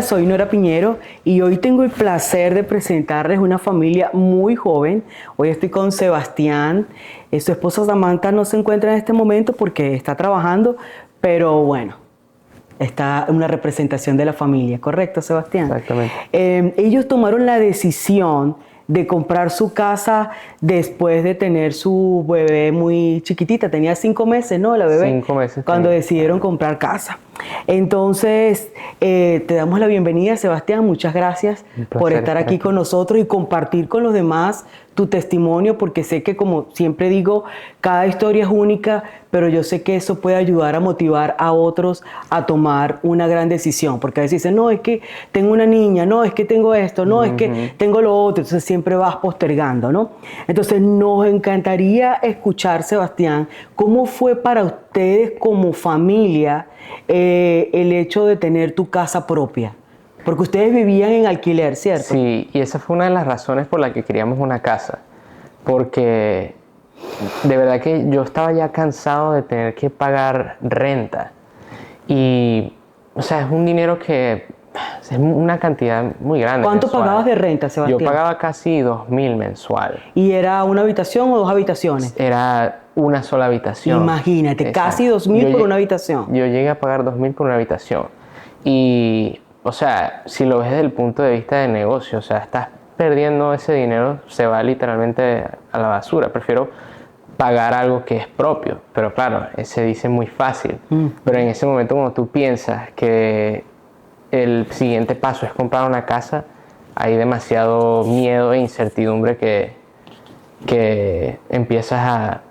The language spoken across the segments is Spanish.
Hola, soy Nora Piñero y hoy tengo el placer de presentarles una familia muy joven. Hoy estoy con Sebastián. Su esposa Samantha no se encuentra en este momento porque está trabajando, pero bueno, está una representación de la familia, ¿correcto, Sebastián? Exactamente. Ellos tomaron la decisión de comprar su casa después de tener su bebé muy chiquitita. Tenía 5 meses, ¿no? La bebé. 5 meses cuando tenía. decidieron comprar casa. Entonces, te damos la bienvenida, Sebastián. Muchas gracias por estar aquí con nosotros y compartir con los demás tu testimonio, porque sé que, como siempre digo, cada historia es única, pero yo sé que eso puede ayudar a motivar a otros a tomar una gran decisión, porque a veces dicen, no, es que tengo una niña, no, es que tengo esto, no, es que tengo lo otro, entonces siempre vas postergando, ¿no? Entonces nos encantaría escuchar, Sebastián, ¿cómo fue para ustedes como familia el hecho de tener tu casa propia? Porque ustedes vivían en alquiler, ¿cierto? Sí, y esa fue una de las razones por la que queríamos una casa, porque de verdad que yo estaba ya cansado de tener que pagar renta y, o sea, es un dinero que es una cantidad muy grande. ¿Cuánto mensual. pagabas de renta, Sebastián? Yo pagaba casi 2.000 mensual. ¿Y era una habitación o 2 habitaciones? Era una sola habitación. Imagínate, Exacto. casi 2.000 por una habitación. Yo llegué a pagar 2.000 por una habitación. Y, o sea, si lo ves desde el punto de vista de negocio, o sea, estás perdiendo ese dinero, se va literalmente a la basura. Prefiero pagar algo que es propio. Pero claro, se dice muy fácil. Pero en ese momento, cuando tú piensas que el siguiente paso es comprar una casa, hay demasiado miedo e incertidumbre que empiezas a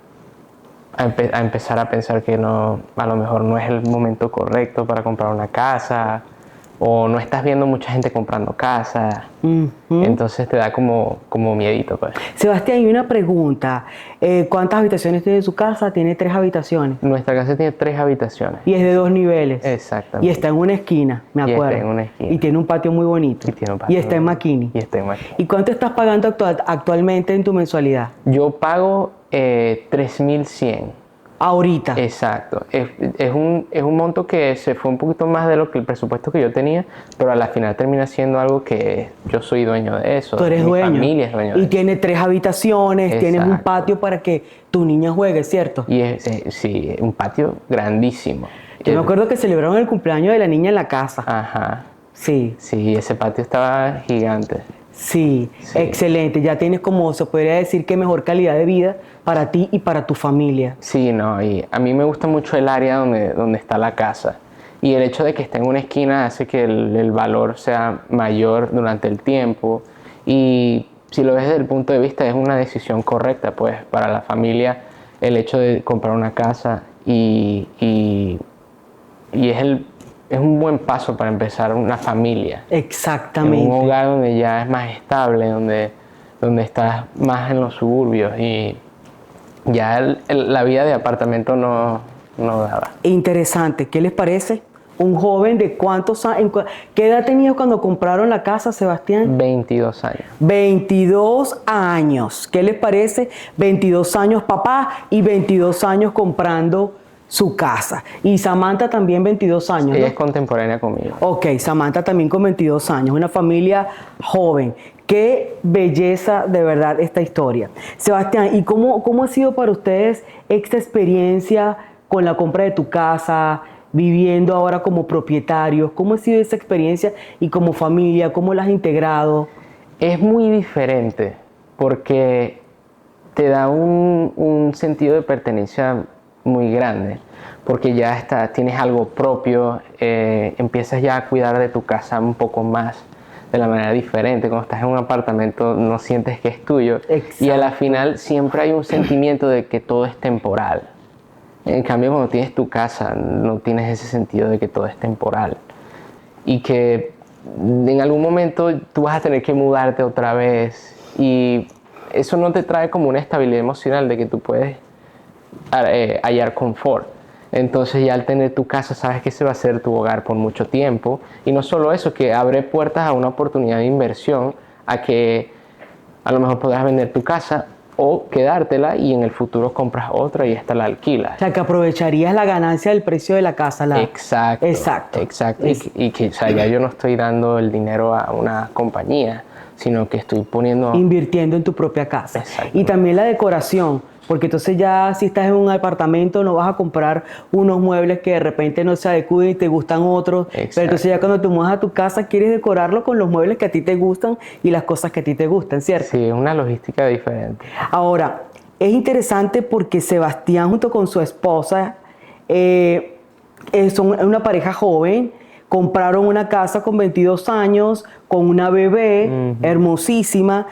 empezar a pensar que no, a lo mejor no es el momento correcto para comprar una casa, o no estás viendo mucha gente comprando casa. Entonces te da como miedito, pues. Sebastián, hay una pregunta. ¿Cuántas habitaciones tiene su casa? Tiene 3 habitaciones. Nuestra casa tiene 3 habitaciones. Y es de 2 niveles. Exactamente. Y está en una esquina, me Y acuerdo. está en una esquina. Y tiene un patio muy bonito. Y tiene un patio Y está en muy McKinney. Y está en McKinney. ¿Y cuánto estás pagando actualmente en tu mensualidad? Yo pago 3.100. Ahorita. Exacto. Es un monto que se fue un poquito más de lo que el presupuesto que yo tenía, pero a la final termina siendo algo que yo soy dueño de eso. Tú eres dueño. Mi familia es dueño de y eso. tiene 3 habitaciones, tienes un Exacto. patio para que tu niña juegue, ¿cierto? Y sí, un patio grandísimo. Yo me acuerdo que celebraron el cumpleaños de la niña en la casa. Ajá. Sí. Sí, ese patio estaba gigante. Sí, excelente. Ya tienes, como se podría decir, que mejor calidad de vida para ti y para tu familia. Sí, no, y a mí me gusta mucho el área donde está la casa. Y el hecho de que esté en una esquina hace que el valor sea mayor durante el tiempo. Y si lo ves desde el punto de vista, es una decisión correcta, pues, para la familia, el hecho de comprar una casa y es un buen paso para empezar una familia. Exactamente. En un hogar donde ya es más estable, donde estás más en los suburbios y ya la vida de apartamento no daba. Interesante. ¿Qué les parece? Un joven de cuántos años. ¿Qué edad tenías cuando compraron la casa, Sebastián? 22 años. 22 años. ¿Qué les parece? 22 años papá y 22 años comprando su casa. Y Samantha también 22 años, Ella ¿no? es contemporánea conmigo. Ok, Samantha también con 22 años, una familia joven. Qué belleza de verdad esta historia. Sebastián, ¿y cómo ha sido para ustedes esta experiencia con la compra de tu casa, viviendo ahora como propietarios? ¿Cómo ha sido esa experiencia y como familia? ¿Cómo la has integrado? Es muy diferente porque te da un sentido de pertenencia muy grande, porque ya tienes algo propio, empiezas ya a cuidar de tu casa un poco más, de la manera diferente. Cuando estás en un apartamento no sientes que es tuyo. Exacto. Y a la final siempre hay un sentimiento de que todo es temporal. En cambio, cuando tienes tu casa no tienes ese sentido de que todo es temporal y que en algún momento tú vas a tener que mudarte otra vez, y eso no te trae como una estabilidad emocional de que tú puedes hallar confort. Entonces ya al tener tu casa sabes que ese va a ser tu hogar por mucho tiempo, y no solo eso, que abre puertas a una oportunidad de inversión, a que a lo mejor podrás vender tu casa o quedártela y en el futuro compras otra y esta la alquilas. O sea, que aprovecharías la ganancia del precio de la casa. Exacto. Y que, o sea, ya yo no estoy dando el dinero a una compañía, sino que estoy invirtiendo en tu propia casa. Exacto. Y también la decoración, porque entonces ya si estás en un apartamento no vas a comprar unos muebles que de repente no se adecúen y te gustan otros. Exacto. Pero entonces ya cuando te mudas a tu casa quieres decorarlo con los muebles que a ti te gustan y las cosas que a ti te gustan, ¿cierto? Sí, es una logística diferente. Ahora, es interesante porque Sebastián junto con su esposa son una pareja joven. Compraron una casa con 22 años, con una bebé hermosísima,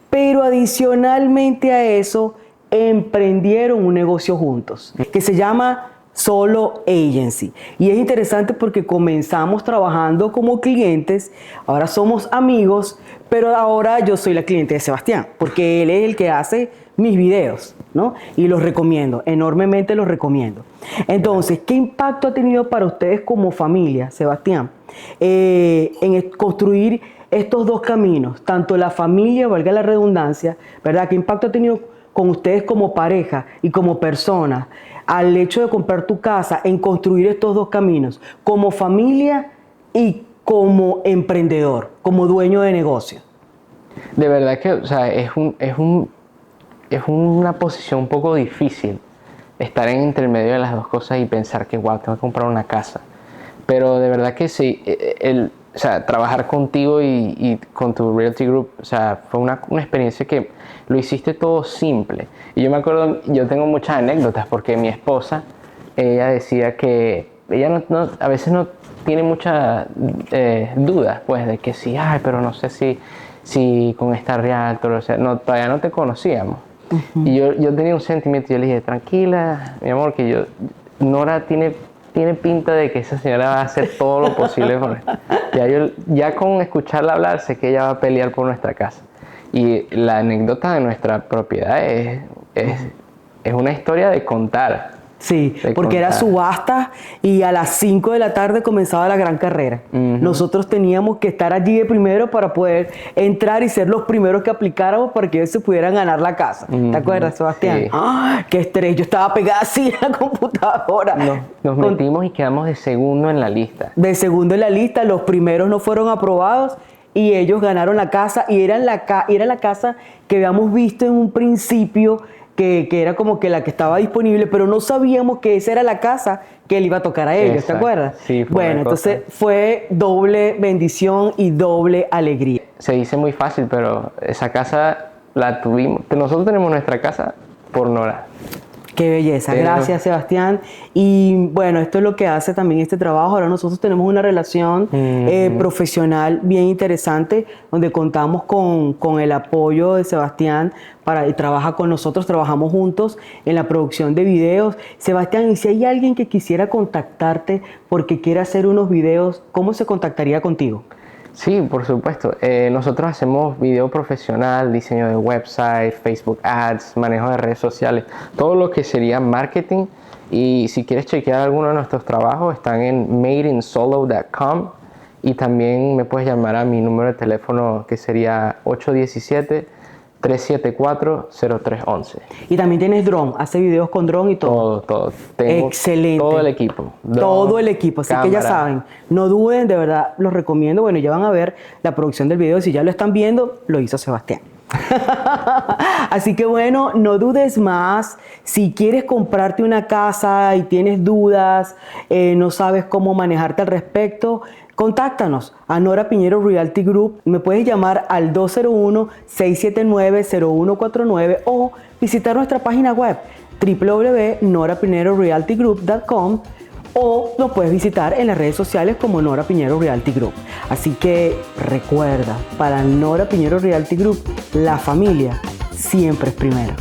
pero adicionalmente a eso emprendieron un negocio juntos que se llama Solo Agency. Y es interesante porque comenzamos trabajando como clientes, ahora somos amigos, pero ahora yo soy la cliente de Sebastián, porque él es el que hace mis videos, ¿no? Y los recomiendo, enormemente los recomiendo. Entonces, ¿qué impacto ha tenido para ustedes como familia, Sebastián, en construir estos dos caminos? Tanto la familia, valga la redundancia, ¿verdad? ¿Qué impacto ha tenido con ustedes como pareja y como personas al hecho de comprar tu casa en construir estos dos caminos, como familia y como emprendedor, como dueño de negocio? De verdad que, o sea, es una posición un poco difícil estar entre el medio de las dos cosas y pensar que, wow, tengo que comprar una casa. Pero de verdad que sí, o sea, trabajar contigo y con tu Realty Group, o sea, fue una experiencia que lo hiciste todo simple. Y yo me acuerdo, yo tengo muchas anécdotas porque mi esposa, ella decía que ella a veces no tiene muchas dudas, pues, de que sí, ay, pero no sé si con esta Realtor, o sea, todavía no te conocíamos. Y yo tenía un sentimiento, yo le dije, tranquila, mi amor, que Nora tiene pinta de que esa señora va a hacer todo lo posible por esto. Ya con escucharla hablar, sé que ella va a pelear por nuestra casa. Y la anécdota de nuestra propiedad es una historia de contar. Sí, porque era subasta y a las 5 de la tarde comenzaba la gran carrera. Nosotros teníamos que estar allí de primero para poder entrar y ser los primeros que aplicáramos para que ellos se pudieran ganar la casa. ¿Te acuerdas, Sebastián? Sí. ¡Ah, qué estrés! Yo estaba pegada así en la computadora. Nos metimos y quedamos de segundo en la lista. De segundo en la lista, los primeros no fueron aprobados y ellos ganaron la casa y era la casa que habíamos visto en un principio, que era como que la que estaba disponible, pero no sabíamos que esa era la casa que le iba a tocar a ellos. Exacto. ¿Te acuerdas? Sí, bueno, entonces fue doble bendición y doble alegría. Se dice muy fácil, pero esa casa la tuvimos. Nosotros tenemos nuestra casa por Nora. Qué belleza, gracias Sebastián. Y bueno, esto es lo que hace también este trabajo. Ahora nosotros tenemos una relación profesional bien interesante, donde contamos con el apoyo de Sebastián y trabaja con nosotros, trabajamos juntos en la producción de videos. Sebastián, y si hay alguien que quisiera contactarte porque quiera hacer unos videos, ¿cómo se contactaría contigo? Sí, por supuesto. Nosotros hacemos video profesional, diseño de website, Facebook Ads, manejo de redes sociales, todo lo que sería marketing. Y si quieres chequear alguno de nuestros trabajos, están en madeinsolo.com y también me puedes llamar a mi número de teléfono que sería 817-374-0311. Y también tienes dron, hace videos con dron y todo. Todo. Tengo excelente. Todo el equipo. Todo el equipo, así cámara. Que ya saben, no duden, de verdad, los recomiendo. Bueno, ya van a ver la producción del video, si ya lo están viendo, lo hizo Sebastián. Así que bueno, no dudes más. Si quieres comprarte una casa y tienes dudas, no sabes cómo manejarte al respecto, contáctanos a Nora Piñero Realty Group. Me puedes llamar al 201-679-0149 o visitar nuestra página web www.norapinerorealtygroup.com o nos puedes visitar en las redes sociales como Nora Piñero Realty Group. Así que recuerda, para Nora Piñero Realty Group, la familia siempre es primero.